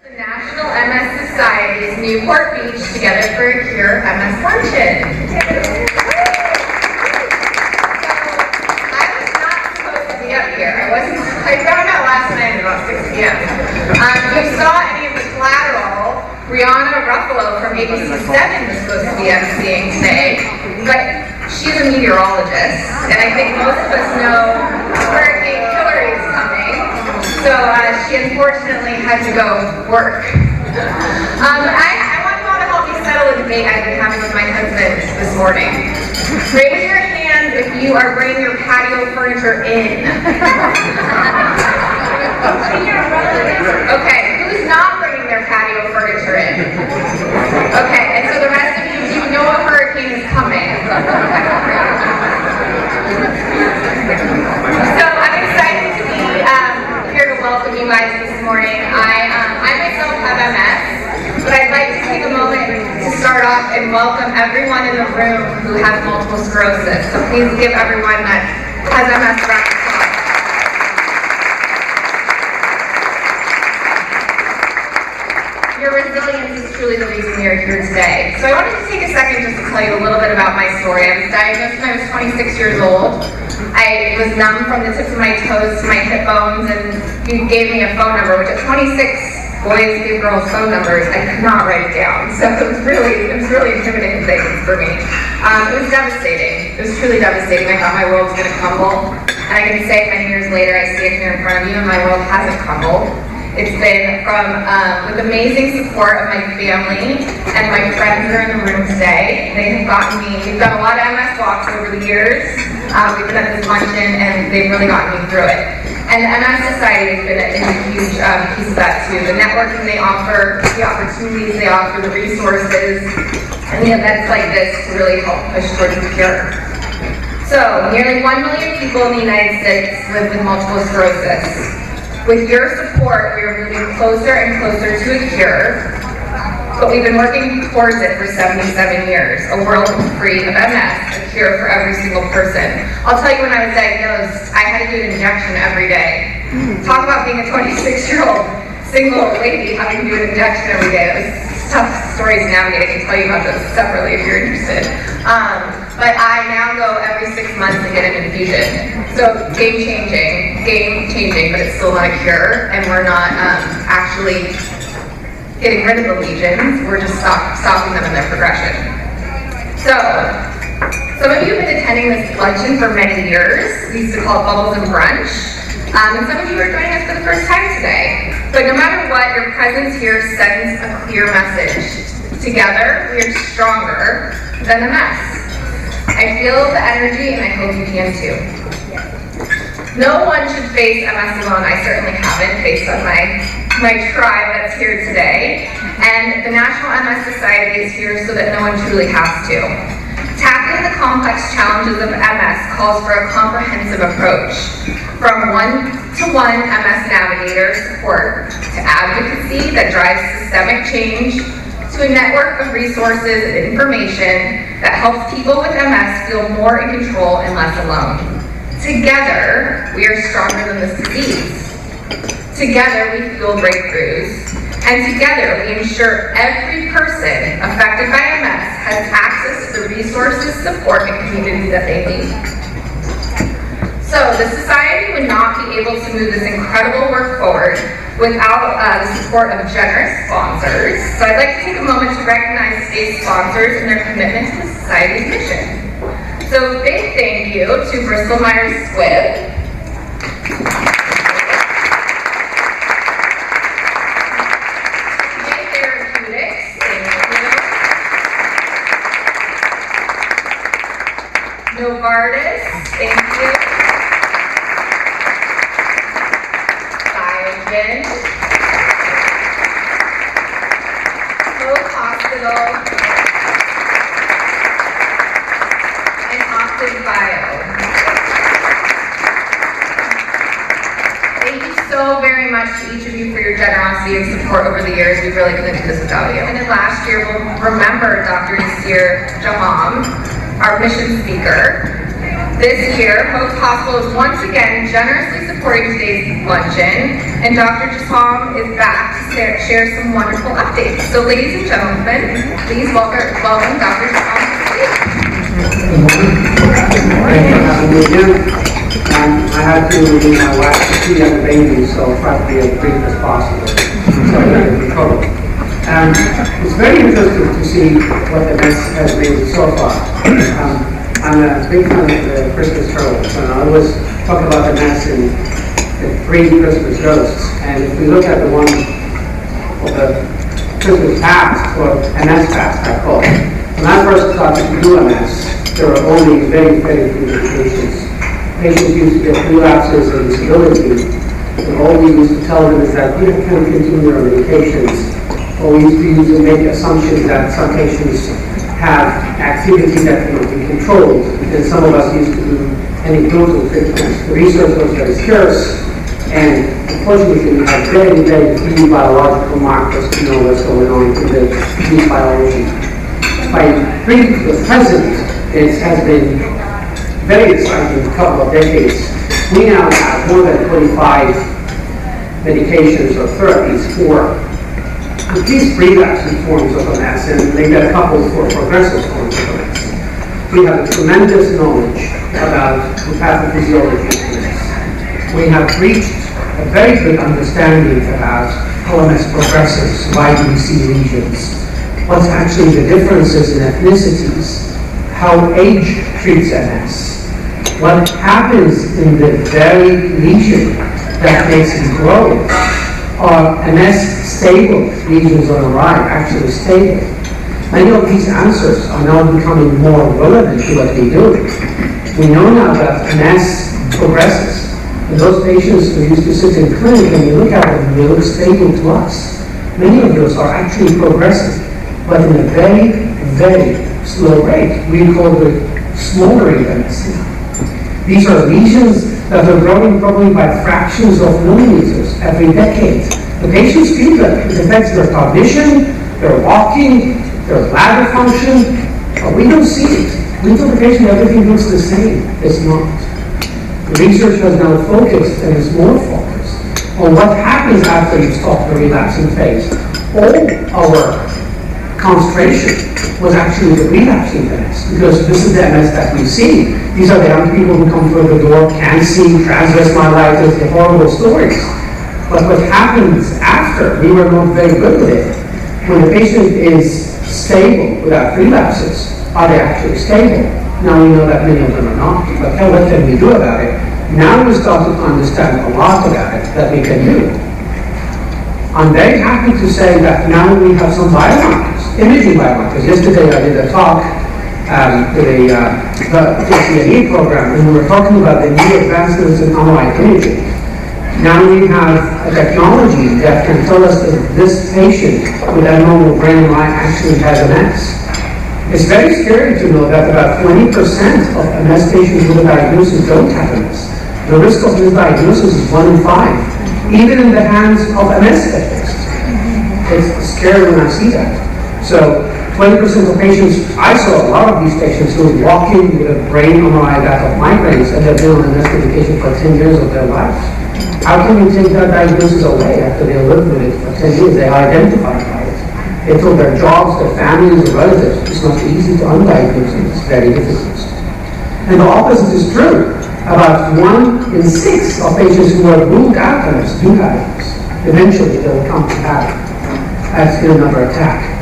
The National MS Society's Newport Beach Together for a Cure MS Luncheon. I was not supposed to be up here. I found out last night at about 6 p.m. You saw any of the collateral. Brianna Ruffalo from ABC7 was supposed to be emceeing today, but she's a meteorologist, and I think most of us know Hurricane Hillary is coming, so she unfortunately had to go work. I want you all to help me settle a debate I've been having with my husband this morning. Raise your hand if you are bringing your patio furniture in. Okay, who's not bringing their patio furniture in? Okay, and so the rest of you, do you know a hurricane is coming? So I'm excited to be here to welcome you guys this morning. I myself have MS, but I'd like to take a moment to start off and welcome everyone in the room who has multiple sclerosis. So please give everyone that has MS a round of applause. Your resilience is truly the reason we are here today. So I wanted to take a second just to tell you a little bit about my story. I was diagnosed when I was 26 years old. I was numb from the tips of my toes to my hip bones, and he gave me a phone number, which at 26, boys give girls phone numbers. I could not write it down. So it was really intimidating things for me. It was devastating. It was truly devastating. I thought my world was going to crumble. And I can say many years later, I see it here in front of you, and my world hasn't crumbled. It's been from, with amazing support of my family and my friends that are in the room today. They have gotten me, we've done a lot of MS walks over the years. We've been at this luncheon, and they've really gotten me through it. And the MS Society has been a huge piece of that too. The networking they offer, the opportunities they offer, the resources, and the events like this to really help push towards the cure. So, nearly 1 million people in the United States live with multiple sclerosis. With your support, we are moving closer and closer to a cure, but we've been working towards it for 77 years, a world free of MS, a cure for every single person. I'll tell you, when I was diagnosed, I had to do an injection every day. Talk about being a 26-year-old single lady having to do an injection every day. It was tough stories to navigate. I can tell you about those separately if you're interested. But I now go every 6 months to get an infusion. So game changing, but it's still not a cure, and we're not actually getting rid of the lesions. We're just stopping them in their progression. So some of you have been attending this luncheon for many years. We used to call it Bubbles and Brunch. And some of you are joining us for the first time today. But no matter what, your presence here sends a clear message. Together, we are stronger than the mess. I feel the energy, and I hope you can too. No one should face MS alone. I certainly haven't, based on my tribe that's here today. And the National MS Society is here so that no one truly has to. Tackling the complex challenges of MS calls for a comprehensive approach. From one-to-one MS navigator support to advocacy that drives systemic change, to a network of resources and information that helps people with MS feel more in control and less alone. Together, we are stronger than this disease. Together, we fuel breakthroughs. And together, we ensure every person affected by MS has access to the resources, support, and community that they need. So, the Society would not be able to move this incredible work forward without the support of generous sponsors. So I'd like to take a moment to recognize today's sponsors and their commitment to the Society's mission. So big thank you to Bristol Myers Squibb, PA Therapeutics, thank you. Novartis, thank you. Hope Hospital, and Optiv Bio. Thank you so very much to each of you for your generosity and support over the years. We really couldn't do this without you. And then last year, we'll remember Dr. Nasir Jamam, our mission speaker. This year, Hope Hospital is once again generously supporting today's luncheon, and Dr. Jasam is back to share some wonderful updates. So ladies and gentlemen, please welcome Dr. Jasam to the stage. Good morning. Thank you for having me again. I had to leave my wife to see the baby, so I'll try to be as brief as possible. So I'm not in trouble. It's very interesting to see what the mess has been so far. I'm a big fan of the Christmas carols, and I always talk about the mess in the 3 Christmas ghosts. And if we look at the one of the Christmas past, or MS past, I call it. When I first started to do MS, there were only very, very few medications. Patients used to get relapses and disability, and all we used to tell them is that you can't continue your medications. Or we used to use and make assumptions that some patients have activity that cannot be controlled, and some of us used to do anecdotal treatments. The research was very scarce, and unfortunately we have very, very few biological markers to know what's going on in the disease biology. By the present, it has been very exciting couple of decades. We now have more than 25 medications or therapies for these relapsing forms of MS, and maybe a couple for progressive forms of MS. We have a tremendous knowledge about the pathophysiology of MS. We have reached a very good understanding about how MS progresses, why do we see lesions, what's actually the differences in ethnicities, how age treats MS, what happens in the very lesion that makes it grow. Are MS stable lesions on the right actually stable? Many of these answers are now becoming more relevant to what we do. We know now that MS progresses. And those patients who used to sit in clinic and we look at them and they look stable to us, many of those are actually progressing, but in a very, very slow rate. We call it smoldering MS now. These are lesions that are growing probably by fractions of millimeters every decade. The patients feel that it affects their cognition, their walking, their bladder function, but we don't see it. We tell the patient everything looks the same. It's not. The research has now focused, and is more focused, on what happens after you stop the relapsing phase. All our concentration was actually the relapsing MS, because this is the MS that we see. These are the young people who come through the door, can't see, transverse myelitis, the horrible stories. But what happens after, we were not very good with it. When the patient is stable without relapses, are they actually stable? Now we know that many of them are not, but what can we do about it? Now we start to understand a lot about it that we can do. I'm very happy to say that now we have some biomarkers, imaging biomarkers. Yesterday I did a talk with the TCNE program, and we were talking about the new advancements in MRI imaging. Now we have a technology that can tell us that this patient with abnormal brain MRI actually has MS. It's very scary to know that about 20% of MS patients with a diagnosis don't have MS. The risk of misdiagnosis is 1 in 5, even in the hands of MS specialists. It's scary when I see that. So 20% of patients, I saw a lot of these patients who are walking with a brain MRI that of migraines, and they've been on MS medication for 10 years of their lives. How can you take that diagnosis away after they lived with it for 10 years? They are identified by it. They told their jobs, their families, their relatives. It's not easy to undiagnose it. It's very difficult. And the opposite is true. About 1 in 6 of patients who are ruled out of MS do have MS. Eventually, they will come to have it as in another attack.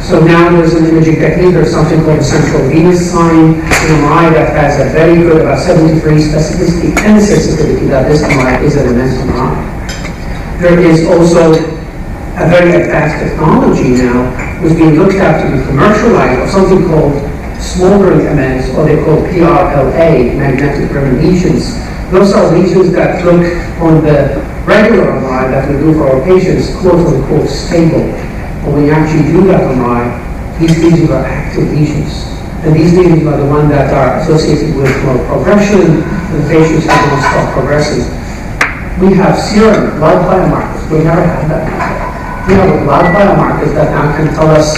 So now there's an imaging technique. There's something called a central venous sign, an MRI that has a very good, about 73 specificity and sensitivity that this MRI is an MS MRI. There is also a very advanced technology now which is being looked at to be commercialized of something called smoldering MS, or they call PRLA, magnetic rim lesions. Those are lesions that look on the regular MRI that we do for our patients, quote unquote, stable. But when you actually do that MRI, these lesions are active lesions. And these lesions are the ones that are associated with more progression, and the patients who don't stop progressing. We have serum blood biomarkers. We never had that before. We have blood biomarkers that now can tell us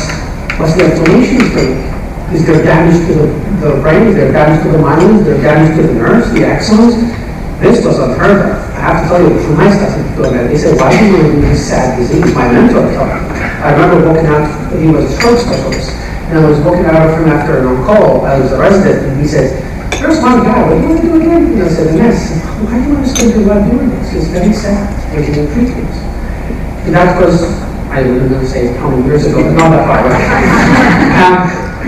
what's the inflammation state. is there damage to the brain, is there damage to the myelin, is there damage to the nerves, the axons? This was unheard of. I have to tell you, when I started doing that, they said, why do you want to do this sad disease? My mentor told me. I remember walking out, he was a stroke specialist, and I was walking out of him after an on-call. I was a resident, and he said, there's one guy, what do you want to do again? And I said, MS. Why do you want to still do while doing this? It's very sad, taking the treatment. And that was, I wasn't going to say how many years ago, but not that far away.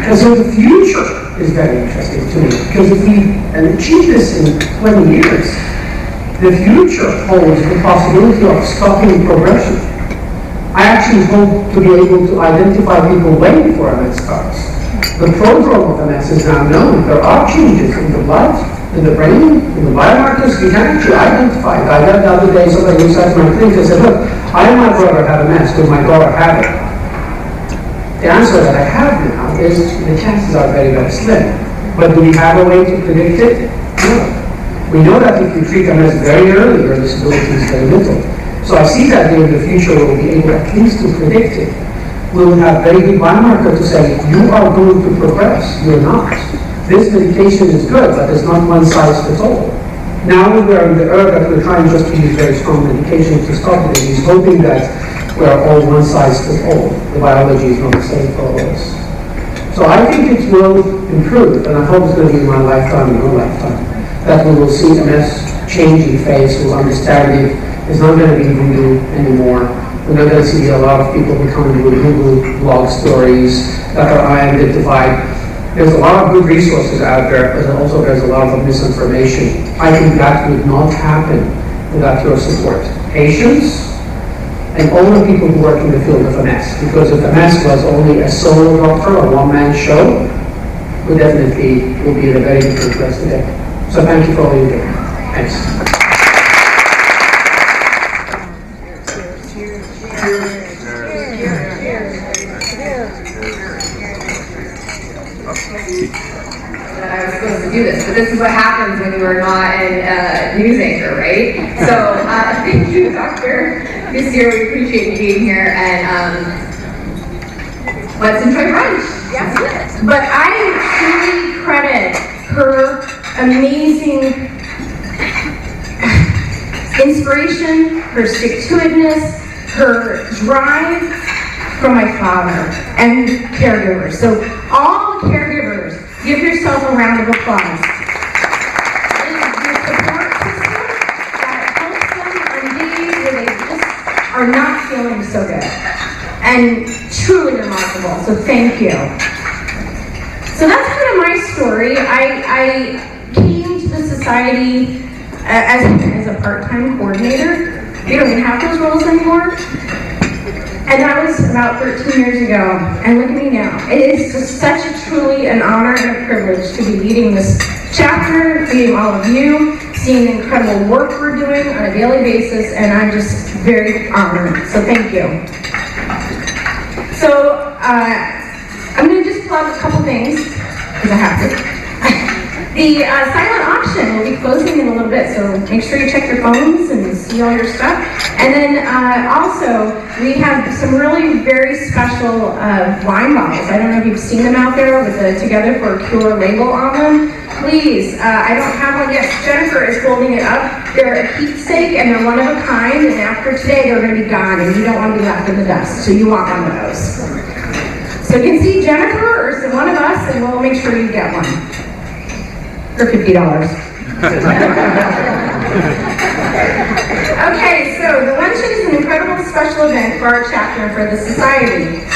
And so the future is very interesting to me, because if we achieve this in 20 years, the future holds the possibility of stopping progression. I actually hope to be able to identify people way before MS starts. The prodrome of MS is now known. There are changes in the blood, in the brain, in the biomarkers. We can actually identify it. I read the other day somebody reached out to my clinic and said, look, I and my brother have MS, does my daughter have it? The answer that I have now is the chances are very, very slim. But do we have a way to predict it? No. We know that if you treat MS very early, your disability is very little. So I see that in the future we'll be able at least to predict it. We will have very good biomarker to say, you are going to progress, you're not. This medication is good, but it's not one size fits all. Now we are in the era that we're trying just to use very strong medication to stop the disease, hoping that we are all one size fits all. The biology is not the same for all of us. So I think it will improve, and I hope it's going to be in my lifetime and your lifetime, that we will see MS changing face, we'll understand it. It's not going to be voodoo anymore. We're not going to see a lot of people becoming Google blog stories that are identified. There's a lot of good resources out there, but also there's a lot of misinformation. I think that would not happen without your support. Patients and all the people who work in the field of MS. Because if MS was only a solo doctor, a one-man show, we definitely will be in a very different place today. So thank you for all you do. Thanks. I was supposed to do this, but this is what happens when you are not a news anchor, right? So thank you, Dr. Bussiere. We appreciate you being here, and let's enjoy brunch. Yes. But I truly credit her amazing inspiration, her stick-to-itiveness, her drive from my father and caregivers. So all caregivers, give yourself a round of applause. It is the support system that helps them on days where they just are not feeling so good. And truly remarkable, so thank you. So that's kind of my story. I came to the society as a part-time coordinator. We don't even have those roles anymore. And that was about 13 years ago, and look at me now. It is just such a truly an honor and a privilege to be leading this chapter, meeting all of you, seeing the incredible work we're doing on a daily basis, and I'm just very honored. So thank you. So I'm going to just plug a couple things, because I have to. The silent auction will be closing in a little bit, so make sure you check your phones and see all your stuff. And then also, we have some really very special wine bottles. I don't know if you've seen them out there with the Together for a Cure label on them. Please, I don't have one yet. Jennifer is holding it up. They're a keepsake and they're one of a kind, and after today they're going to be gone, and you don't want to be left in the dust, so you want one of those. So you can see Jennifer or one of us, and we'll make sure you get one. For $50. Okay, so the luncheon is an incredible special event for our chapter and for the society.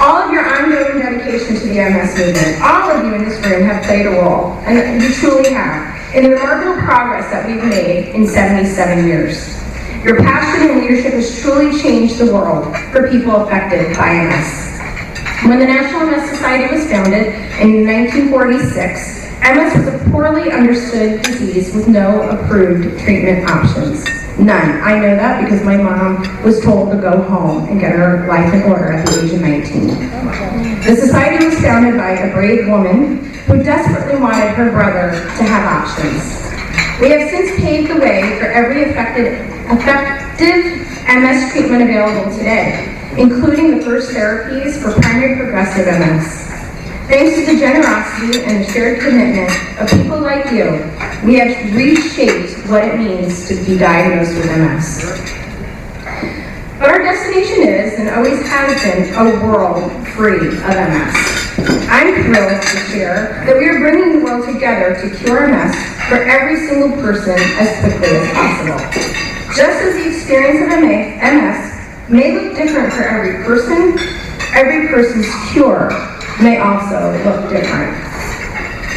All of your ongoing dedication to the MS movement, all of you in this room have played a role, and you truly have, in the remarkable progress that we've made in 77 years. Your passion and leadership has truly changed the world for people affected by MS. When the National MS Society was founded in 1946, MS was a poorly understood disease with no approved treatment options. None. I know that because my mom was told to go home and get her life in order at the age of 19. The society was founded by a brave woman who desperately wanted her brother to have options. We have since paved the way for every effective MS treatment available today, including the first therapies for primary progressive MS. Thanks to the generosity and the shared commitment of people like you, we have reshaped what it means to be diagnosed with MS. But our destination is, and always has been, a world free of MS. I'm thrilled to share that we are bringing the world together to cure MS for every single person as quickly as possible. Just as the experience of MS may look different for every person's cure may also look different.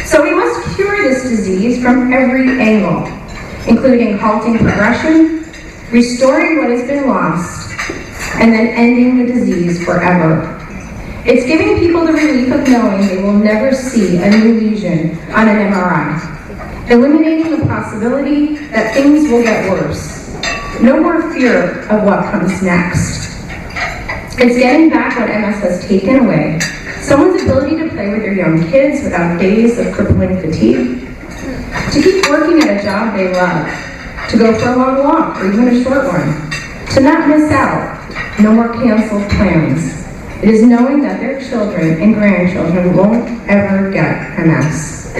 So we must cure this disease from every angle, including halting progression, restoring what has been lost, and then ending the disease forever. It's giving people the relief of knowing they will never see a new lesion on an MRI, eliminating the possibility that things will get worse. No more fear of what comes next. It's getting back what MS has taken away. Someone's ability to play with their young kids without days of crippling fatigue, to keep working at a job they love, to go for a long walk or even a short one, to not miss out, no more canceled plans. It is knowing that their children and grandchildren won't ever get MS.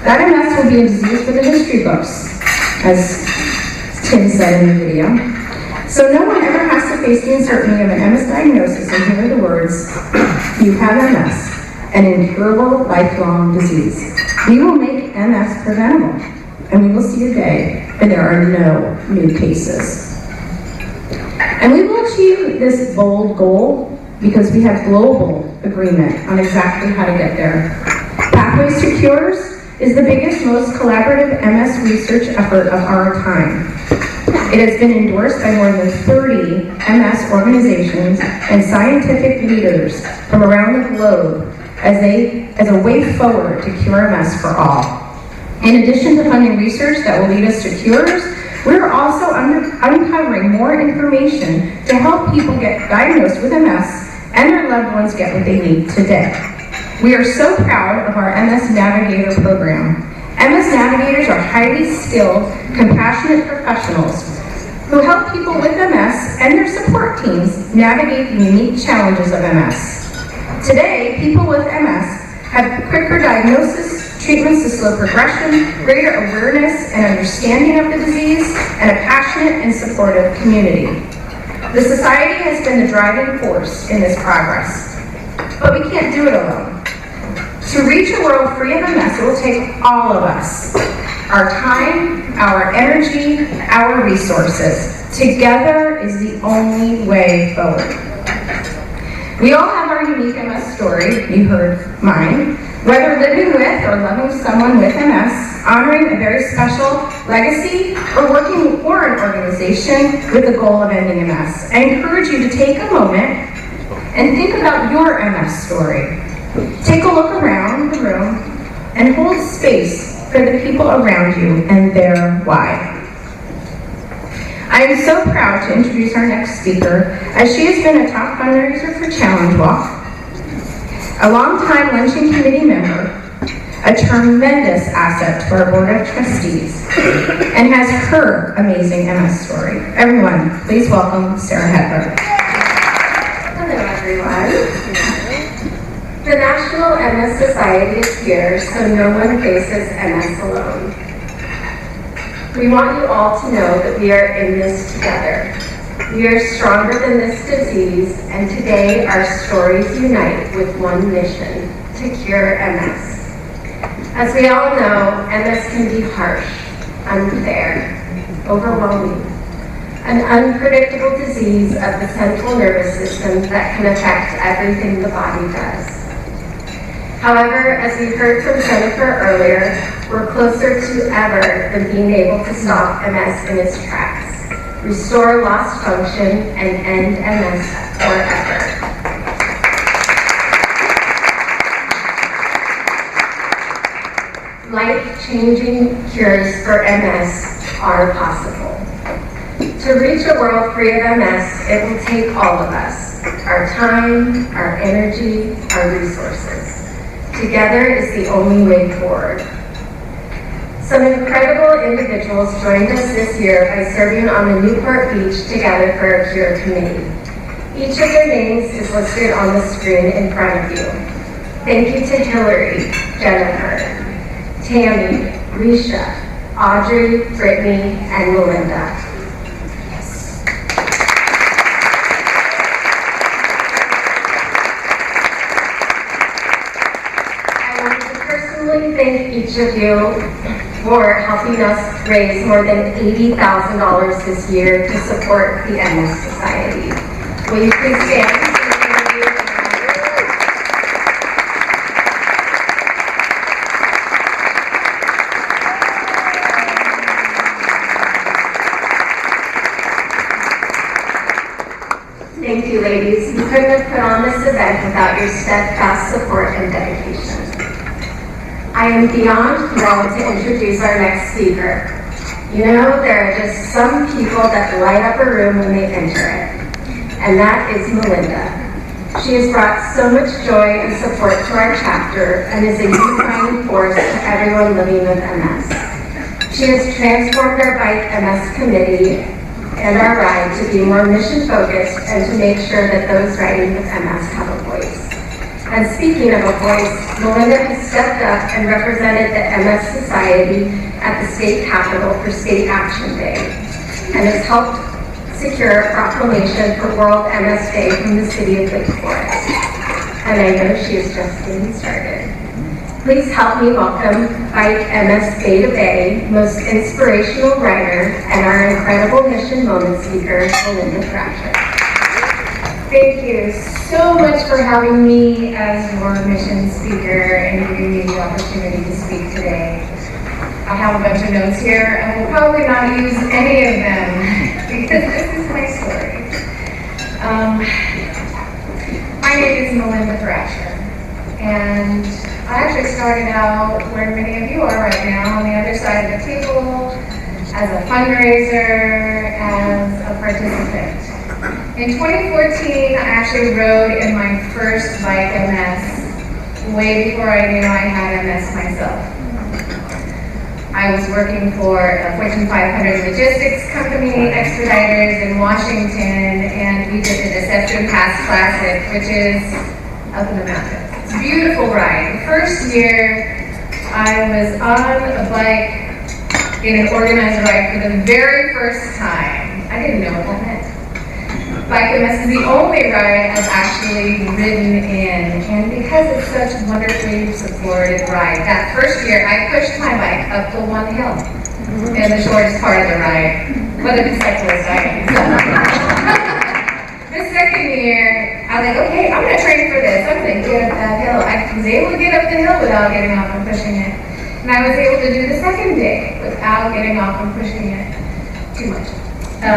That MS will be a disease for the history books, as Tim said in the video. So no one ever has to face the uncertainty of an MS diagnosis and hear the words, "You have MS, an incurable lifelong disease." We will make MS preventable, and we will see a day when there are no new cases. And we will achieve this bold goal because we have global agreement on exactly how to get there. Pathways to Cures is the biggest, most collaborative MS research effort of our time. It has been endorsed by more than 30 MS organizations and scientific leaders from around the globe as a way forward to cure MS for all. In addition to funding research that will lead us to cures, we're also uncovering more information to help people get diagnosed with MS and their loved ones get what they need today. We are so proud of our MS Navigator program. MS Navigators are highly skilled, compassionate professionals who help people with MS and their support teams navigate the unique challenges of MS. Today, people with MS have quicker diagnosis, treatments to slow progression, greater awareness and understanding of the disease, and a passionate and supportive community. The Society has been the driving force in this progress, but we can't do it alone. To reach a world free of MS, it will take all of us. Our time, our energy, our resources. Together is the only way forward. We all have our unique MS story, you heard mine. Whether living with or loving someone with MS, honoring a very special legacy, or working for an organization with the goal of ending MS. I encourage you to take a moment and think about your MS story. Take a look around the room and hold space for the people around you and their why. I am so proud to introduce our next speaker, as she has been a top fundraiser for Challenge Walk, a longtime luncheon committee member, a tremendous asset to our Board of Trustees, and has her amazing MS story. Everyone, please welcome Sarah Hetler. Hello, everyone. The National MS Society is here so no one faces MS alone. We want you all to know that we are in this together. We are stronger than this disease, and today our stories unite with one mission: to cure MS. As we all know, MS can be harsh, unfair, overwhelming, an unpredictable disease of the central nervous system that can affect everything the body does. However, as we heard from Jennifer earlier, we're closer to ever than being able to stop MS in its tracks, restore lost function, and end MS forever. Life-changing cures for MS are possible. To reach a world free of MS, it will take all of us, our time, our energy, our resources. Together is the only way forward. Some incredible individuals joined us this year by serving on the Newport Beach Together for a Cure committee. Each of their names is listed on the screen in front of you. Thank you to Hillary, Jennifer, Tammy, Risha, Audrey, Brittany, and Melinda. I want to personally thank each of you for helping us raise more than $80,000 this year to support the MS Society. Will you please stand? Thank you, ladies. You couldn't have put on this event without your steadfast support and dedication. I am beyond thrilled to introduce our next speaker. You know, there are just some people that light up a room when they enter it, and that is Melinda. She has brought so much joy and support to our chapter and is a unifying force to everyone living with MS. She has transformed our Bike MS committee and our ride to be more mission-focused and to make sure that those riding with MS have a voice. And speaking of a voice, Melinda has stepped up and represented the MS Society at the state capitol for State Action Day and has helped secure a proclamation for World MS Day from the city of Lake Forest. And I know she is just getting started. Please help me welcome Bike MS Beta Bay, most inspirational rider, and our incredible Mission Moment speaker, Melinda Thrasher. Thank you so much for having me as your mission speaker and giving me the opportunity to speak today. I have a bunch of notes here and will probably not use any of them because this is my story. My name is Melinda Thrasher, and I actually started out where many of you are right now, on the other side of the table, as a fundraiser, as a participant. In 2014, I actually rode in my first Bike MS, way before I knew I had MS myself. I was working for a Fortune 500 logistics company, Expeditors in Washington, and we did the Deception Pass Classic, which is up in the mountains. It's a beautiful ride. The first year, I was on a bike in an organized ride for the very first time. I didn't know what that meant. Bike MS is the only ride I've actually ridden in, and because it's such a wonderfully supported ride, that first year I pushed my bike up the one hill in the shortest part of the ride. What a cyclist I am. The second year, I was like, okay, I'm going to train for this. I'm going to get up that hill. I was able to get up the hill without getting off and pushing it. And I was able to do the second day without getting off and pushing it too much. I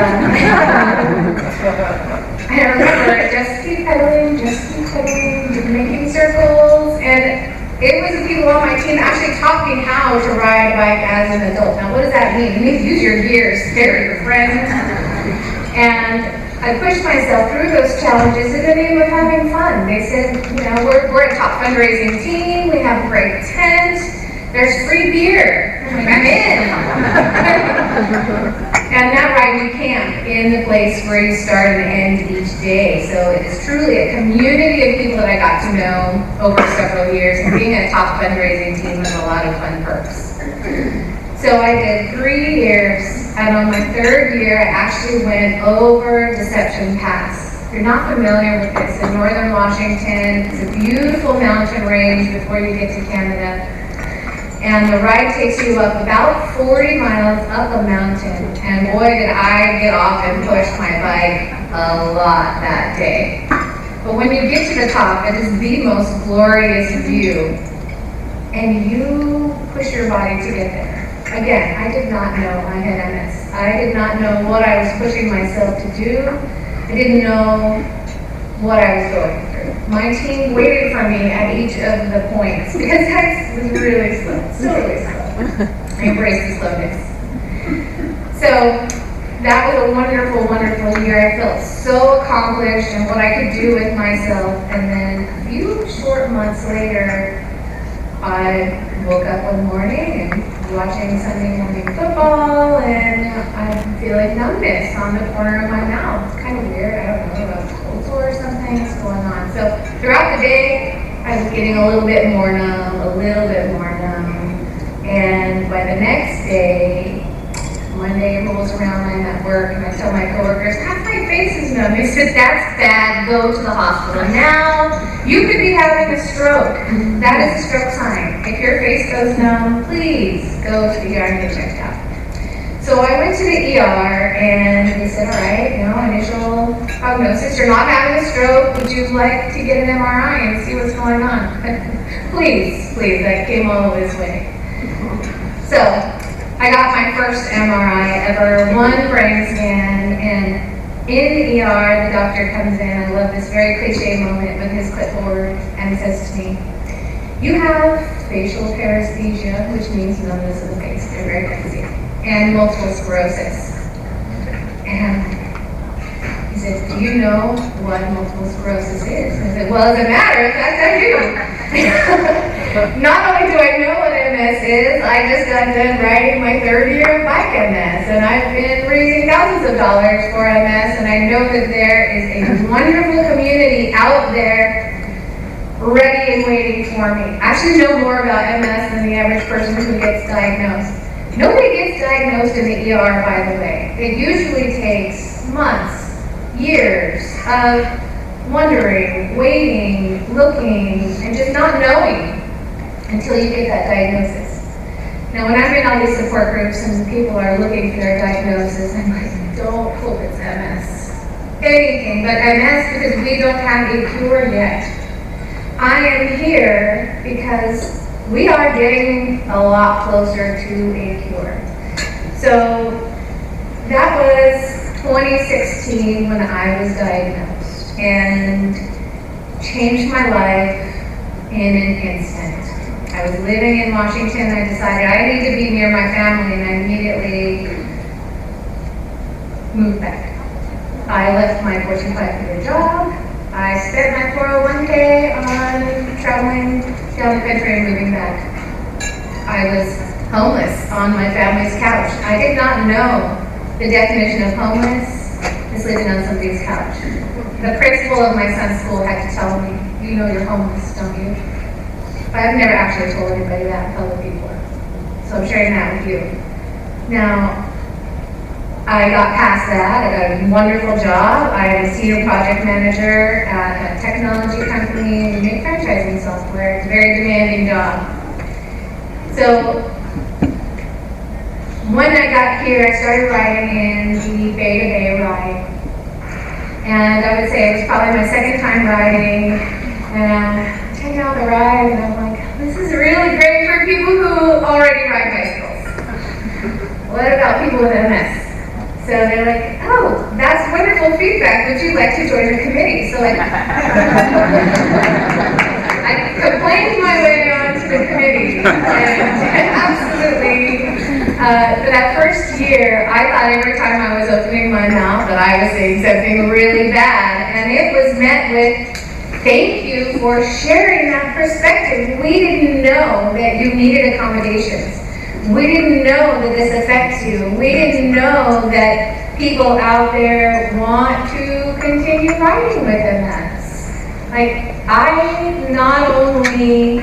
remember just keep pedaling, making circles, and it was the people on my team that actually taught me how to ride a bike as an adult. Now, what does that mean? It means use your gears, spare your friends. And I pushed myself through those challenges in the name of having fun. They said, you know, we're a top fundraising team, we have a great tent, there's free beer. I'm like, I'm in. And that ride, we camp in the place where you start and end each day. So it is truly a community of people that I got to know over several years. And being a top fundraising team was a lot of fun perks. So I did 3 years, and on my 3rd year, I actually went over Deception Pass. If you're not familiar with this, in northern Washington, it's a beautiful mountain range before you get to Canada. And the ride takes you up about 40 miles up a mountain. And boy, did I get off and push my bike a lot that day. But when you get to the top, it is the most glorious view. And you push your body to get there. Again, I did not know I had MS. I did not know what I was pushing myself to do. I didn't know what I was going through. My team waited for me at each of the points because I was really slow, so really slow. I embraced the slowness. So that was a wonderful, wonderful year. I felt so accomplished in what I could do with myself. And then a few short months later, I woke up one morning and watching Sunday morning football, and I'm feeling numbness on the corner of my mouth. It's kind of weird. I don't know, a cold sore or something is going on. So throughout the day, I getting a little bit more numb, a little bit more numb. And by the next day, Monday rolls around, I'm at work, and I tell my coworkers, half my face is numb. They said, that's bad, go to the hospital. Now, you could be having a stroke. That is a stroke sign. If your face goes numb, please go to the ER and get checked out. So I went to the ER, and they said, all right, initial prognosis, you're not having a stroke. Would you like to get an MRI and see what's going on? Please, that came all this way. So, I got my first MRI ever, one brain scan, and in the ER, the doctor comes in. I love this very cliche moment with his clipboard and says to me, you have facial paresthesia, which means numbness of the face. They're very fancy. And multiple sclerosis. And he said, do you know what multiple sclerosis is? And I said, well, as a matter of fact, I do. Not only do I know what MS is, I just got done writing my third year of bike MS, and I've been raising thousands of dollars for MS, and I know that there is a wonderful community out there ready and waiting for me. I actually know more about MS than the average person who gets diagnosed. Nobody gets diagnosed in the ER, by the way. It usually takes months, years of wondering, waiting, looking, and just not knowing until you get that diagnosis. Now, when I'm in all these support groups and people are looking for their diagnosis, I'm like, don't hope it's MS. Anything but MS, because we don't have a cure yet. I am here because we are getting a lot closer to a cure. So that was 2016 when I was diagnosed, and changed my life in an instant. I was living in Washington. I decided I need to be near my family, and I immediately moved back. I left my Fortune 500 job. I spent my 401k on traveling down the country and moving back. I was homeless on my family's couch. I did not know the definition of homeless is living on somebody's couch. The principal of my son's school had to tell me, you know you're homeless, don't you? But I've never actually told anybody that in public before. So I'm sharing that with you. Now, I got past that. I got a wonderful job. I am a senior project manager at a technology company. We make franchising software. It's a very demanding job. So when I got here, I started riding in the Bay to Bay ride. And I would say it was probably my second time riding. And take out the ride, and I'm like, this is really great for people who already ride bicycles. What about people with MS? So they're like, oh, that's wonderful feedback. Would you like to join the committee? So I complained my way onto the committee, and absolutely, for that first year, I thought every time I was opening my mouth that I was saying something really bad, and it was met with, thank you for sharing that perspective. We didn't know that you needed accommodations. We didn't know that this affects you. We didn't know that people out there want to continue riding with MS. Like, I not only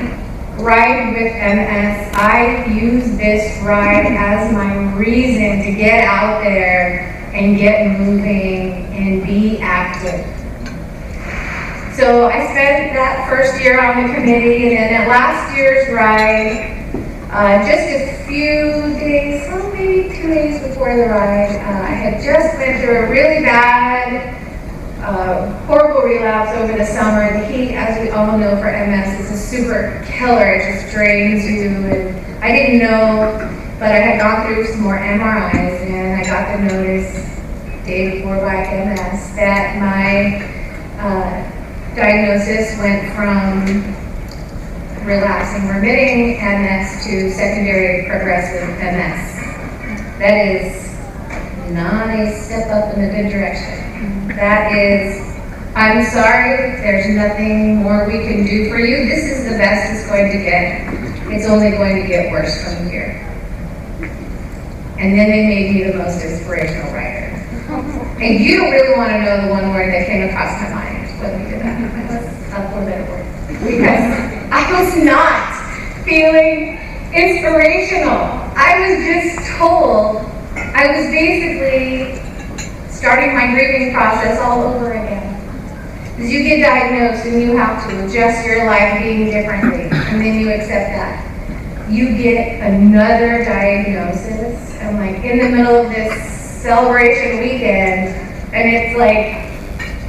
ride with MS, I use this ride as my reason to get out there and get moving and be active. So I spent that first year on the committee, and then at last year's ride, just a few days, maybe 2 days before the ride, I had just went through a really bad, horrible relapse over the summer. The heat, as we all know, for MS is a super killer. It just drains you, and I didn't know, but I had gone through some more MRIs, and I got the notice day before Black MS that my diagnosis went from relapsing remitting MS to secondary progressive MS. That is not a step up in the good direction. That is, I'm sorry, there's nothing more we can do for you. This is the best it's going to get. It's only going to get worse from here. And then they made me the most inspirational writer. And you don't really want to know the one word that came across my mind when we did that. That's a little bit of work. Because I was not feeling inspirational. I was just told I was basically starting my grieving process all over again. Because you get diagnosed and you have to adjust your life being differently, and then you accept that. You get another diagnosis, and like in the middle of this celebration weekend, and it's like,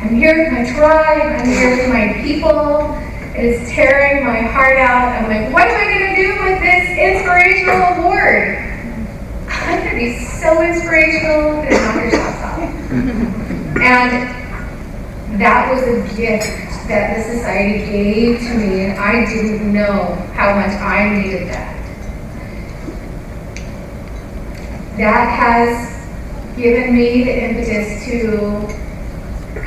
I'm here with my tribe, I'm here with my people, it is tearing my heart out. I'm like, what am I going to do with this inspirational award? I'm going to be so inspirational, and knock your socks off. And that was a gift that the society gave to me, and I didn't know how much I needed that. That has given me the impetus to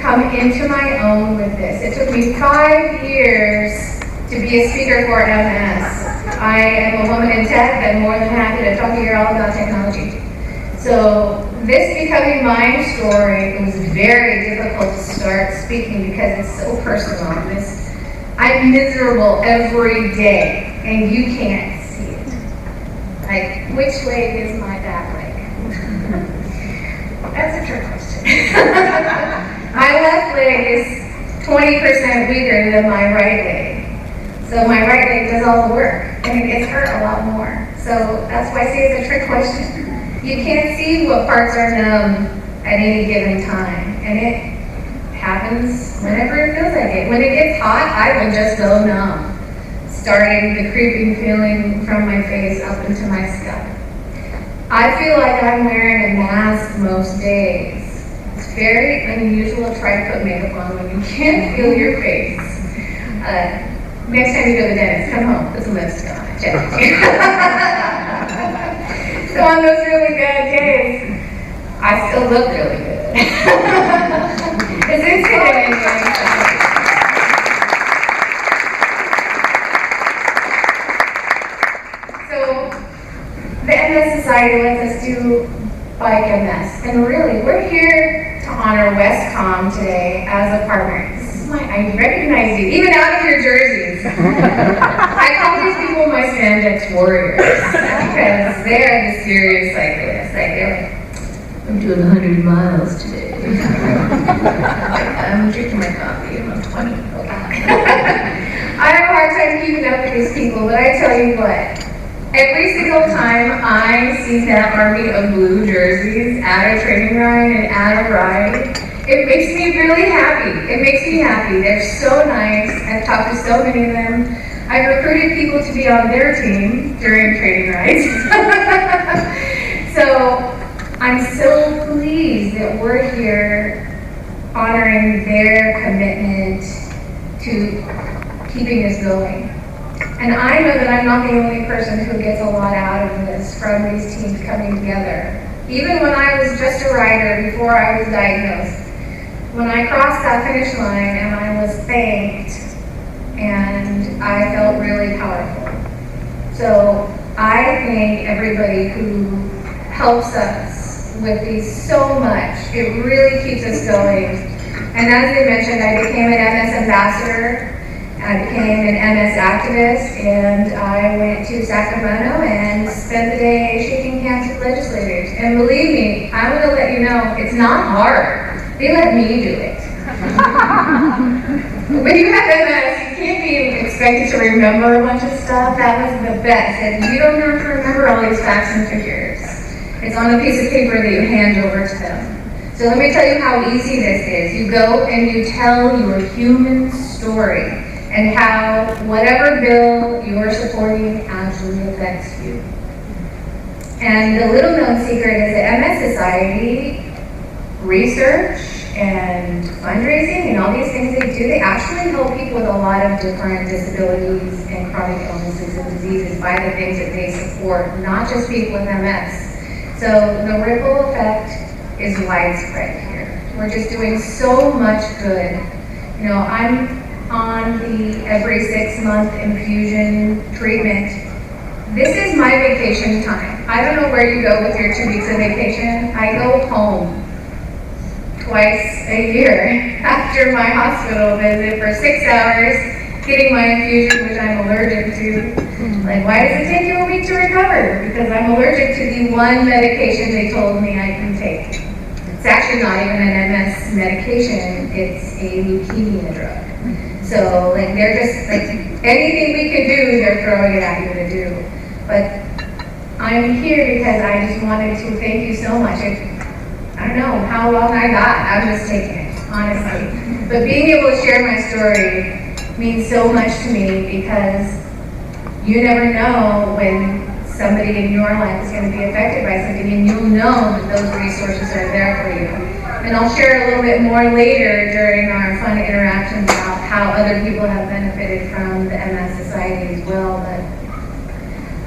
come into my own with this. It took me 5 years to be a speaker for MS. I am a woman in tech, and more than happy to talk to you all about technology. So this becoming my story, it was very difficult to start speaking because it's so personal. I'm miserable every day, and you can't see it. Like, which leg is my back leg? That's a trick question. My left leg is 20% weaker than my right leg. So my right leg does all the work, and it gets hurt a lot more. So that's why I say it's a trick question. You can't see what parts are numb at any given time, and it happens whenever it feels like it. When it gets hot, I will just go numb, starting the creeping feeling from my face up into my scalp. I feel like I'm wearing a mask most days. It's very unusual to try to put makeup on when you can't feel your face. Next time you go to the dentist, come home, put some lipstick on it, check. So on those really bad days, I still look really good. It's intimidating. So the MS Society lets us do Bike MS, and really, we're here to honor Westcom today as a partner. I recognize you, even out of your jerseys. I call these people my spandex warriors because they are the serious cyclists. Like they're like, I'm doing 100 miles today. I'm drinking my coffee. I'm 20. I have a hard time keeping up with these people, but I tell you what. Every single time I see that army of blue jerseys at a training ride and at a ride, it makes me really happy. It makes me happy. They're so nice. I've talked to so many of them. I've recruited people to be on their team during training rides. So I'm so pleased that we're here honoring their commitment to keeping us going. And I know that I'm not the only person who gets a lot out of this from these teams coming together. Even when I was just a rider before I was diagnosed, when I crossed that finish line and I was thanked, and I felt really powerful. So I thank everybody who helps us with these so much. It really keeps us going. And as I mentioned, I became an MS ambassador. I became an MS activist, and I went to Sacramento and spent the day shaking hands with legislators. And believe me, I'm going to let you know, it's not hard. They let me do it. When you have MS, you can't be expected to remember a bunch of stuff. That was the best. And you don't have to remember all these facts and figures. It's on a piece of paper that you hand over to them. So let me tell you how easy this is. You go and you tell your human story, and how whatever bill you're supporting actually affects you. And the little known secret is that MS Society research and fundraising and all these things they do, they actually help people with a lot of different disabilities and chronic illnesses and diseases by the things that they support, not just people with MS. So the ripple effect is widespread here. We're just doing so much good. You know, I'm on the every 6-month infusion treatment. This is my vacation time. I don't know where you go with your 2 weeks of vacation. I go home twice a year after my hospital visit for 6 hours, getting my infusion, which I'm allergic to. Like, why does it take you a week to recover? Because I'm allergic to the one medication they told me I can take. It's actually not even an MS medication, it's a leukemia drug. So, like, they're just, like, anything we could do, they're throwing it at you to do. But I'm here because I just wanted to thank you so much. I don't know how long I got, I'm just taking it, honestly. But being able to share my story means so much to me because you never know when somebody in your life is going to be affected by something, and you'll know that those resources are there for you. And I'll share a little bit more later during our fun interactions about how other people have benefited from the MS Society as well, but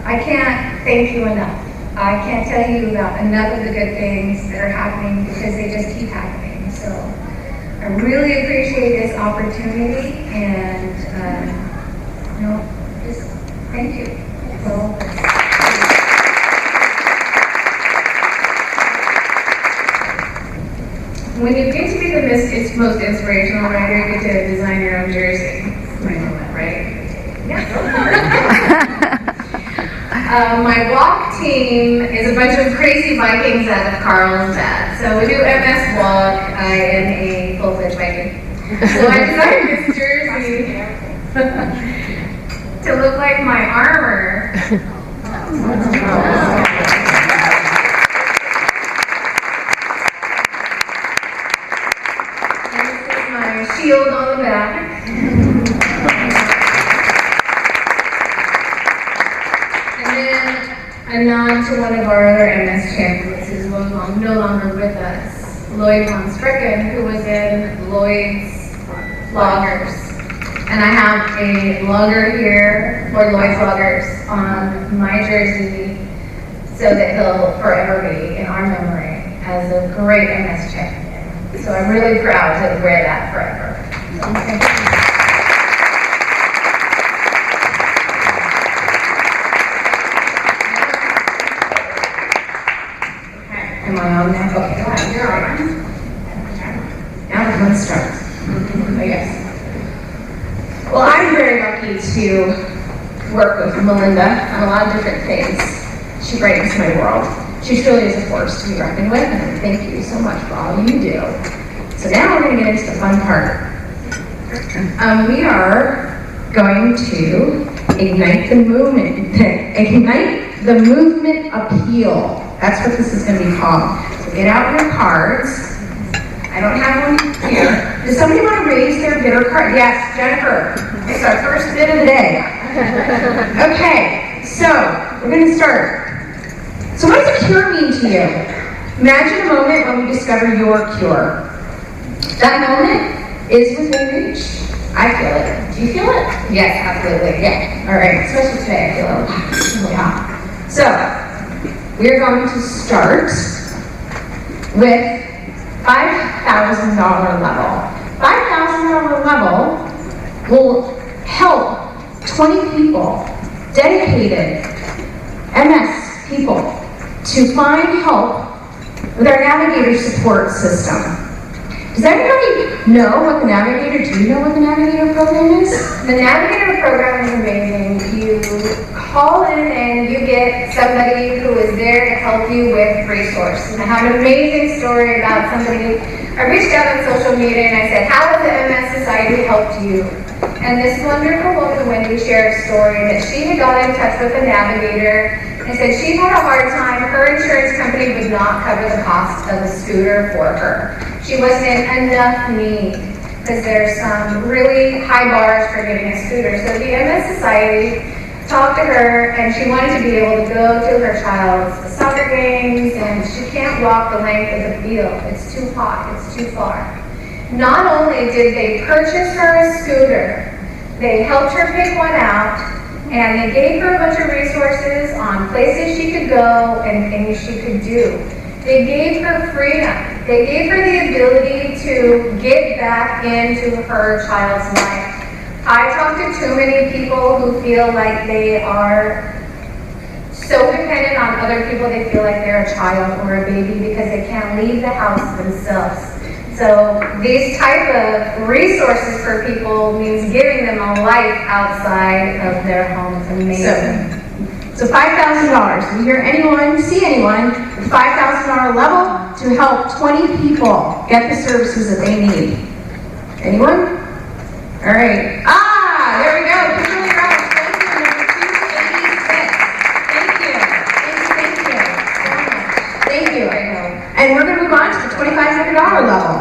I can't thank you enough. I can't tell you about enough of the good things that are happening because they just keep happening. So I really appreciate this opportunity and, just thank you. So, when you get to be the most inspirational writer, you get to design your own jersey. Right? Yeah. My walk team is a bunch of crazy Vikings out of Carlsbad. So we do MS walk. I am a full-fledged Viking. So I designed this jersey to look like my armor. Shield on the back. And then a nod to one of our other MS champions who's no longer with us, Lloyd von Sprecken, who was in Lloyd's Loggers. And I have a logger here, or Lloyd's Loggers, on my jersey so that he'll forever be in our memory as a great MS champion. So I'm really proud to wear that forever. Thank you. Okay, am I on now? Okay, you're on. Now let's start. Oh, yes. Well, I'm very lucky to work with Melinda on a lot of different things. She brightens my world. She truly is a force to be reckoned with, and thank you so much for all you do. So now we're going to get into the fun part. We are going to ignite the movement. Ignite the movement appeal. That's what this is going to be called. So get out your cards. I don't have one here. Does somebody want to raise their bidder card? Yes, Jennifer. It's our first bid of the day. Okay, so we're going to start. So what does a cure mean to you? Imagine a moment when we discover your cure. That moment is within reach. I feel it. Do you feel it? Yes, absolutely. Yeah. All right. Especially today, I feel it. Yeah. So we're going to start with $5,000 level. $5,000 level will help 20 people, dedicated MS people, to find help with our Navigator support system. Does everybody know what the Navigator, do you know what the Navigator program is? The Navigator program is amazing. You call in and you get somebody who is there to help you with resources. And I have an amazing story about somebody. I reached out on social media and I said, how has the MS Society helped you? And this wonderful woman, Wendy, shared a story that she had got in touch with the Navigator and said she had a hard time. Her insurance company would not cover the cost of a scooter for her. She wasn't in enough need because there's some really high bars for getting a scooter. So the MS Society talked to her and she wanted to be able to go to her child's soccer games, and she can't walk the length of the field. It's too hot, it's too far. Not only did they purchase her a scooter, they helped her pick one out, and they gave her a bunch of resources on places she could go and things she could do. They gave her freedom. They gave her the ability to get back into her child's life. I talk to too many people who feel like they are so dependent on other people, they feel like they're a child or a baby because they can't leave the house themselves. So these type of resources for people means giving them a life outside of their homes. Amazing. So $5,000. We hear anyone, see anyone, with $5,000 level to help 20 people get the services that they need. Anyone? All right. There we go. Kimberly Rouse. Thank you. And we're going to move on to the $2,500 level.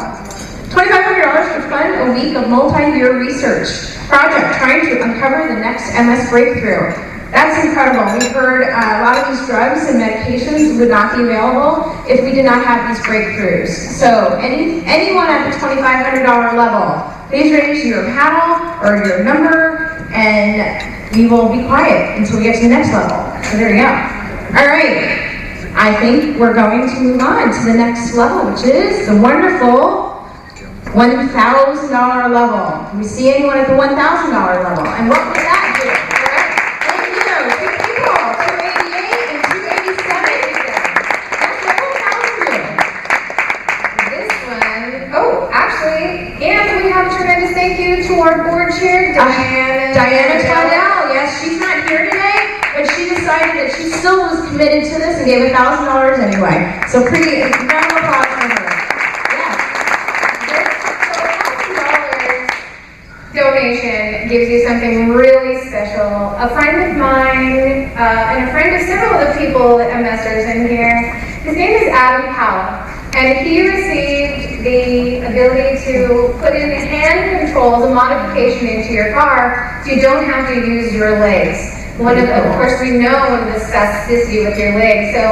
$2,500 to fund a week of multi-year research project trying to uncover the next MS breakthrough. That's incredible. We've heard a lot of these drugs and medications would not be available if we did not have these breakthroughs. So anyone at the $2,500 level, please raise your paddle or your number, and we will be quiet until we get to the next level. So there you go. All right. I think we're going to move on to the next level, which is the wonderful $1,000 level. Do we see anyone at the $1,000 level? And what would that do? Thank you. Two people, 288 and 287. That's what will do. This one, actually, and we have a tremendous thank you to our board chair, Diana Tadell. Yes, she's not here today, but she decided that she still was committed to this and gave $1,000 anyway. So pretty incredible applause for her. Donation gives you something really special. A friend of mine, and a friend of several of the people at MSers in here, his name is Adam Powell, and he received the ability to put in hand controls, a modification into your car, so you don't have to use your legs. Of course, we know one of the spasticity with your legs, so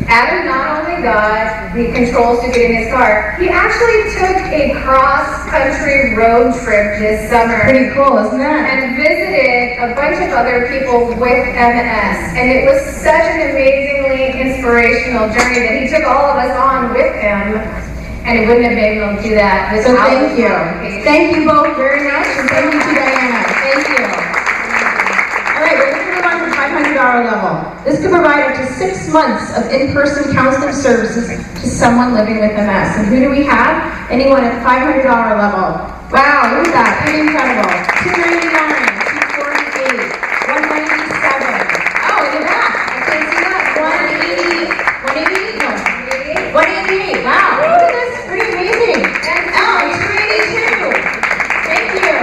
Adam not only got the controls to get in his car, he actually took a cross-country road trip this summer. Pretty cool, isn't that? And visited a bunch of other people with MS. And it was such an amazingly inspirational journey that he took all of us on with him. And he wouldn't have been able to do that So without thank you. modification. Thank you both very much, and thank you to Diana. Thank you. All right, we're going to move on to the $500 level. This could provide up to 6 months of in-person counseling services to someone living with MS. And who do we have? Anyone at the $500 level. Wow, look at that. Pretty incredible. $299, $248, $197. Oh, look at that. I can't see that. $180, no. $188. Wow, look at this. Pretty amazing. And $282. Thank you.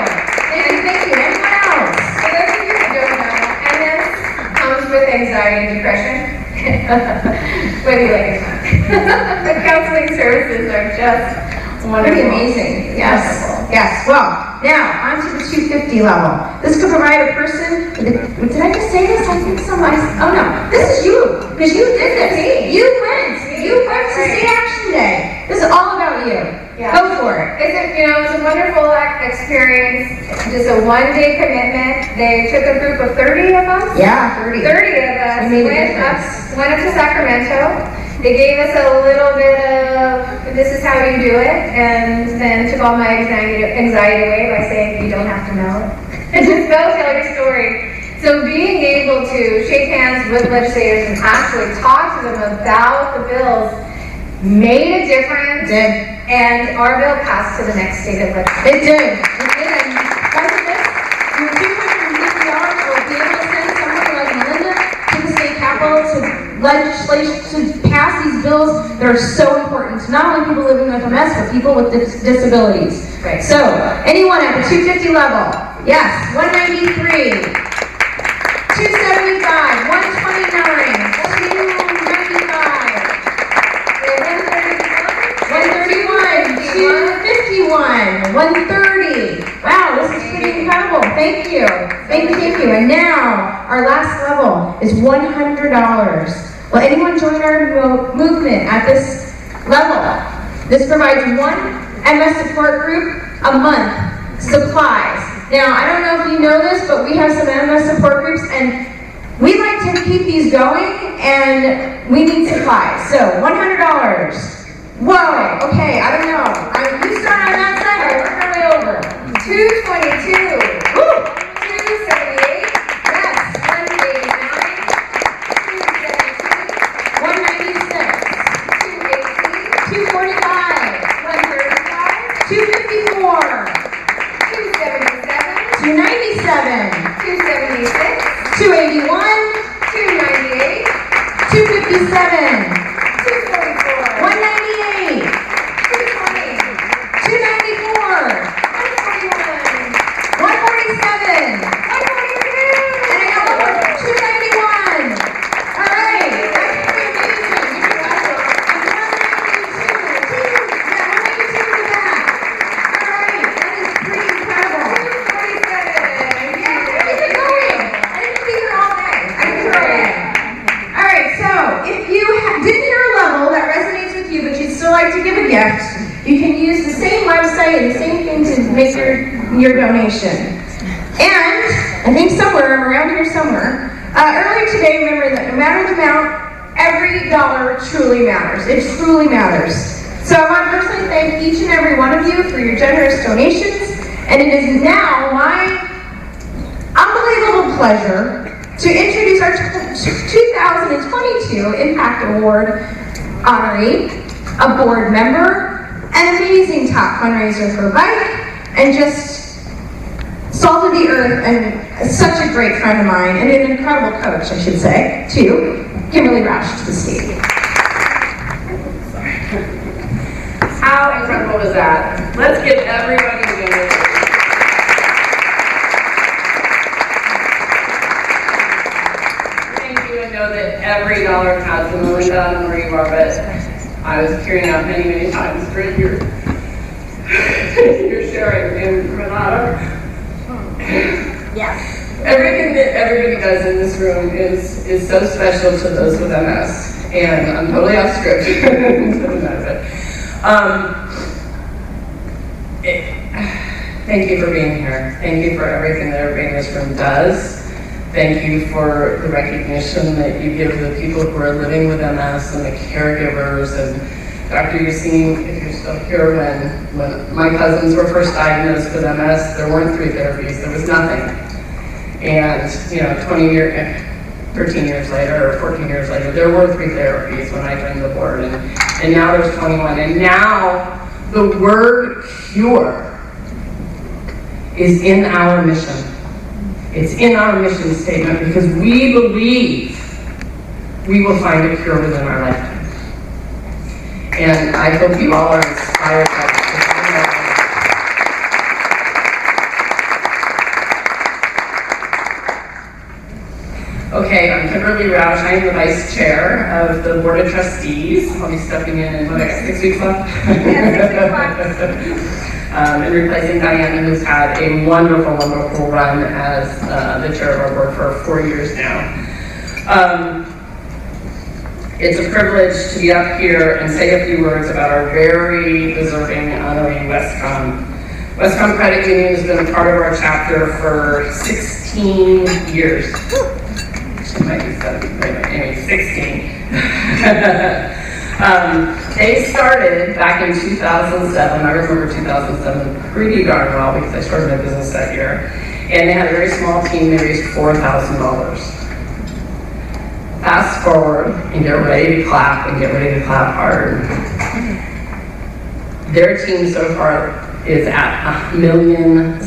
Thank you. Anyone else? For those of you who don't know, MS comes with anxiety and depression. Whether you like it or not. The counseling services are just wonderful. Pretty amazing. Yes. Yes. Well, now on to the 250 level. This could provide a person. Did I just say this? I think so. Oh no, this is you because you did this. You went. You went to State Action Day. This is all about you. Yeah. Go for it. It's a wonderful experience. Just a one-day commitment. They took a group of 30 of us. Yeah, 30. 30 of us We made a went up to Sacramento. They gave us a little bit of, this is how you do it, and then took all my anxiety away by saying, you don't have to know it. Just go tell your story. So being able to shake hands with legislators and actually talk to them about the bills made a difference. It did. And our bill passed to the next state of legislature. It did. It did. And because of this, your $250 will be able to send someone like Melinda to the state capitol to legislation to pass these bills that are so important to not only people living with MS, but people with disabilities. Right. So, anyone at the 250 level? Yes, 193, 275, 129, 295, 131, 251, 130. Wow, this is pretty incredible. Thank you. Thank you. And now, our last level is $100. Will anyone join our movement at this level? This provides one MS support group a month, supplies. Now, I don't know if you know this, but we have some MS support groups, and we like to keep these going, and we need supplies. So, $100. Whoa, okay, I don't know. You start on that side, or work our way over. 222. Woo! 278. Yes. 189. 217. 196. 218. 245. 135. 277, 297, 276, 281, 298, 257, 244, 198, 220, 294, 141, 147, 142. and I got one more, 291. All right, that's pretty amazing. You're welcome. And 192 in the back. All right, that is pretty incredible. Yeah, where is it going? I didn't see her all day. I didn't see her all day. All right, so if you didn't hear a level that resonates with you, but you'd still like to give a gift, you can use the same website and the same thing to make your donation. And I think somewhere around here somewhere, earlier today, remember that no matter the amount, every dollar truly matters. It truly matters. So I want to personally thank each and every one of you for your generous donations. And it is now my unbelievable pleasure to introduce our 2022 Impact Award honoree, a board member, an amazing top fundraiser for Bike, and just salt of the earth and such a great friend of mine, and an incredible coach, I should say, too, Kimberly Roush to the stage. How incredible is that? Let's give everybody a hand. Thank you. I know that every dollar counts, and Melinda, I don't know where you are, but I was carrying out many, many times for your sharing in Renata. Yes. Everything that everybody does in this room is so special to those with MS, and I'm totally off script. Doesn't matter, but thank you for being here. Thank you for everything that everybody in this room does. Thank you for the recognition that you give the people who are living with MS and the caregivers. And Dr. Yassine, if you're still here, when my cousins were first diagnosed with MS, there weren't 3 therapies. There was nothing. And 13 years later or 14 years later, there were 3 therapies when I joined the board, and now there's 21. And now the word cure is in our mission. It's in our mission statement because we believe we will find a cure within our lifetime. And I hope you all are inspired by this. Okay, I'm Kimberly Roush. I am the vice chair of the board of trustees. I'll be stepping in what, I got 6 weeks left? And replacing Diana, who's had a wonderful, wonderful run as the chair of our board for 4 years now. It's a privilege to be up here and say a few words about our very deserving honoree, Westcom. Westcom Credit Union has been a part of our chapter for 16 years. It might be 7, wait, anyway, 16. They started back in 2007. I remember 2007 pretty darn well because I started my business that year. And they had a very small team. They raised $4,000. Fast forward and get ready to clap and get ready to clap hard. Their team so far is at $1.6 million.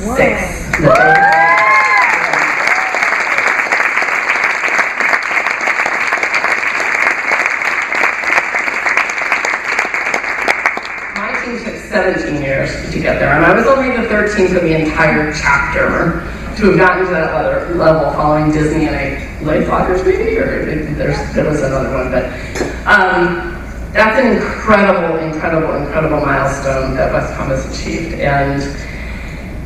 My team took 17 years to get there, and I was only the 13th of the entire chapter to have gotten to that other level following Disney and Lake Lockers maybe, or there was another one, but that's an incredible, incredible, incredible milestone that Westcom has achieved, and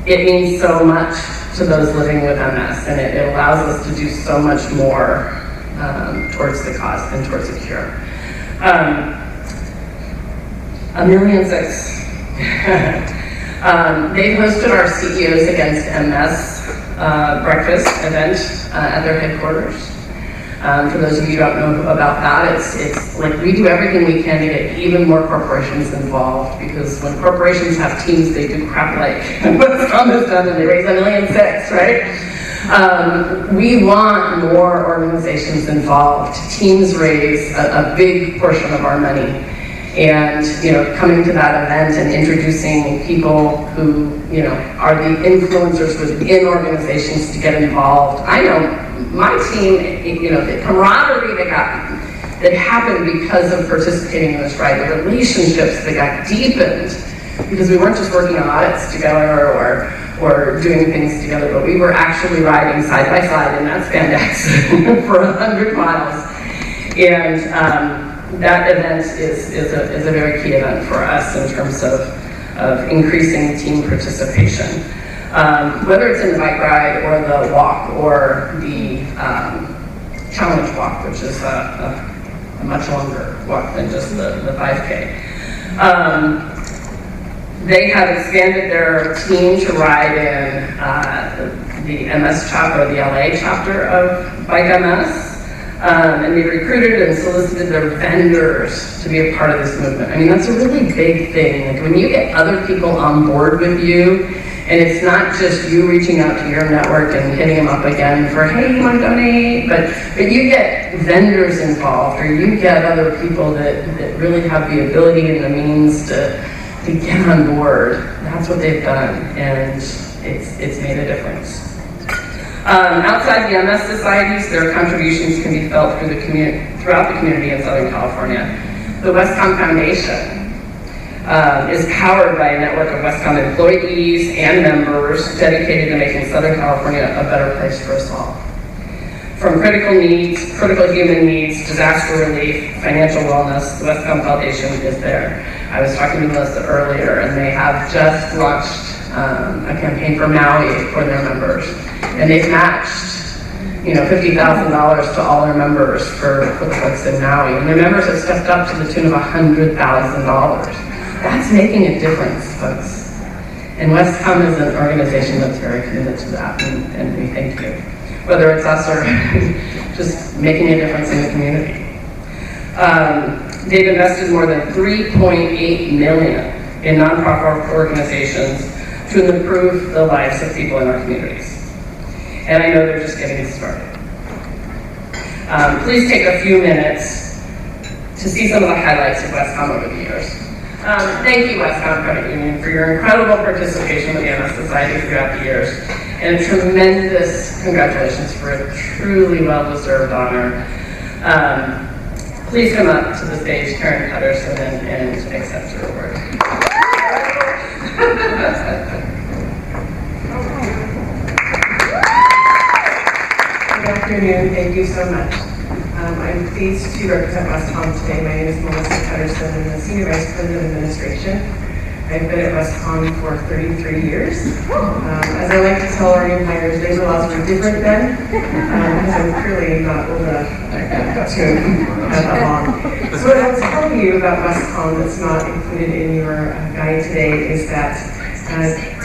it means so much to those living with MS, and it allows us to do so much more towards the cause and towards the cure. $1.6 million. They've hosted our CEOs Against MS breakfast event at their headquarters. For those of you who don't know about that, it's like we do everything we can to get even more corporations involved, because when corporations have teams, they do crap like Westcom has done, and they raise $1.6 million, right? We want more organizations involved. Teams raise a big portion of our money. And, coming to that event and introducing people who, are the influencers within organizations to get involved. I know my team, the camaraderie that happened because of participating in this ride, the relationships that got deepened, because we weren't just working on audits together or doing things together, but we were actually riding side by side in that spandex for 100 miles. And that event is a very key event for us in terms of increasing team participation. Whether it's in the bike ride or the walk or the challenge walk, which is a much longer walk than just the 5K. They have expanded their team to ride in the MS chapter, or the LA chapter of Bike MS. And they recruited and solicited their vendors to be a part of this movement. I mean, that's a really big thing. Like when you get other people on board with you, and it's not just you reaching out to your network and hitting them up again for, hey, you want to donate? But you get vendors involved, or you get other people that really have the ability and the means to get on board. That's what they've done, and it's made a difference. Outside the MS societies, their contributions can be felt throughout the community in Southern California. The WestCom Foundation is powered by a network of WestCom employees and members dedicated to making Southern California a better place for us all. From critical human needs, disaster relief, financial wellness, the WestCom Foundation is there. I was talking to Melissa earlier, and they have just launched a campaign for Maui for their members. And they've matched, $50,000 to all their members for the folks in Maui. And their members have stepped up to the tune of $100,000. That's making a difference, folks. And WestCom is an organization that's very committed to that, and we thank you. Whether it's us or just making a difference in the community. They've invested more than $3.8 million in nonprofit organizations to improve the lives of people in our communities. And I know they're just getting started. Please take a few minutes to see some of the highlights of WestCom over the years. Thank you, WestCom Credit Union, for your incredible participation with the MS Society throughout the years, and a tremendous congratulations for a truly well-deserved honor. Please come up to the stage, Karen Pedersen, and accept your award. Good afternoon, thank you so much. I'm pleased to represent WestCom today. My name is Melissa Pedersen. I'm the Senior Vice President of Administration. I've been at WestCom for 33 years. As I like to tell our new hires, labor laws were different then, because I'm clearly not old enough to have that long. So what I'll tell you about WestCom that's not included in your guide today is that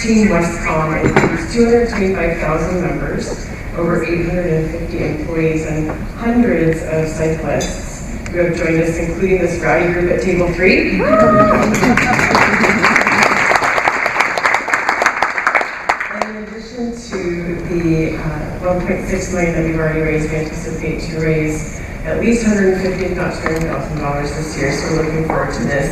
Team WestCom includes 225,000 members, over 850 employees, and hundreds of cyclists who have joined us, including this rowdy group at Table 3. And in addition to the $1.6 million that we've already raised, we anticipate to raise at least $150,000, if not $200,000 this year, so we're looking forward to this.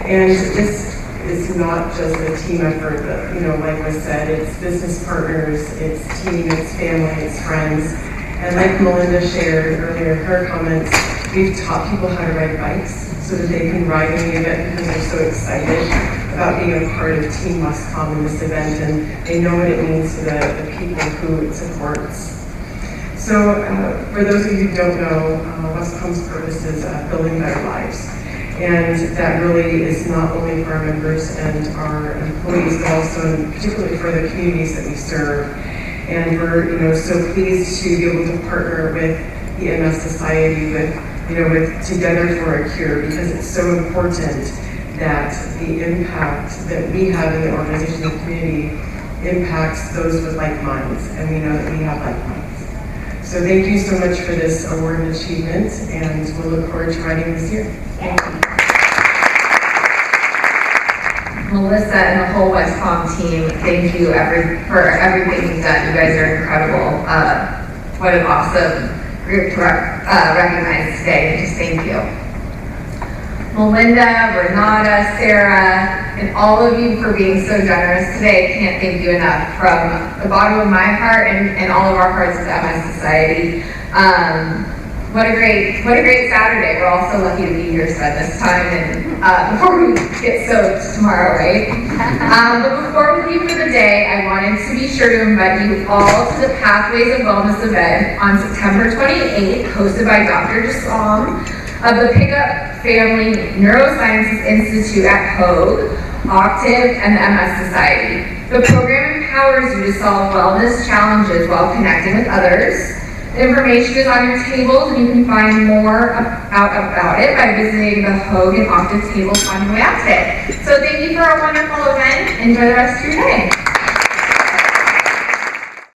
And this is not just a team effort, but, like was said, it's business partners, it's team, it's family, it's friends. And like Melinda shared earlier in her comments, we've taught people how to ride bikes so that they can ride in the event because they're so excited about being a part of Team WestCom in this event, and they know what it means to the people who it supports. So for those of you who don't know, WestCom's purpose is building better lives. And that really is not only for our members and our employees, but also particularly for the communities that we serve. And we're, so pleased to be able to partner with the MS Society, with Together for a Cure, because it's so important that the impact that we have in the organization and community impacts those with like minds, and we know that we have like minds. So thank you so much for this award and achievement, and we'll look forward to riding this year. Thank you. Melissa and the whole WestCom team, thank you for everything you've done. You guys are incredible. What an awesome group to recognize today. Just thank you. Melinda, Renata, Sarah, and all of you for being so generous today. I can't thank you enough from the bottom of my heart and all of our hearts at the MS Society. What a great Saturday. We're all so lucky to be here spend this time and before we get soaked tomorrow, right? But before we leave for the day, I wanted to be sure to invite you all to the Pathways of Wellness event on September 28th, hosted by Dr. Jessalm of the Pickup Family Neurosciences Institute at Hoag, Octave, and the MS Society. The program empowers you to solve wellness challenges while connecting with others. The information is on your tables, and you can find more out about it by visiting the Hoag and Octave tables on your way out today. So thank you for a wonderful event. Enjoy the rest of your day.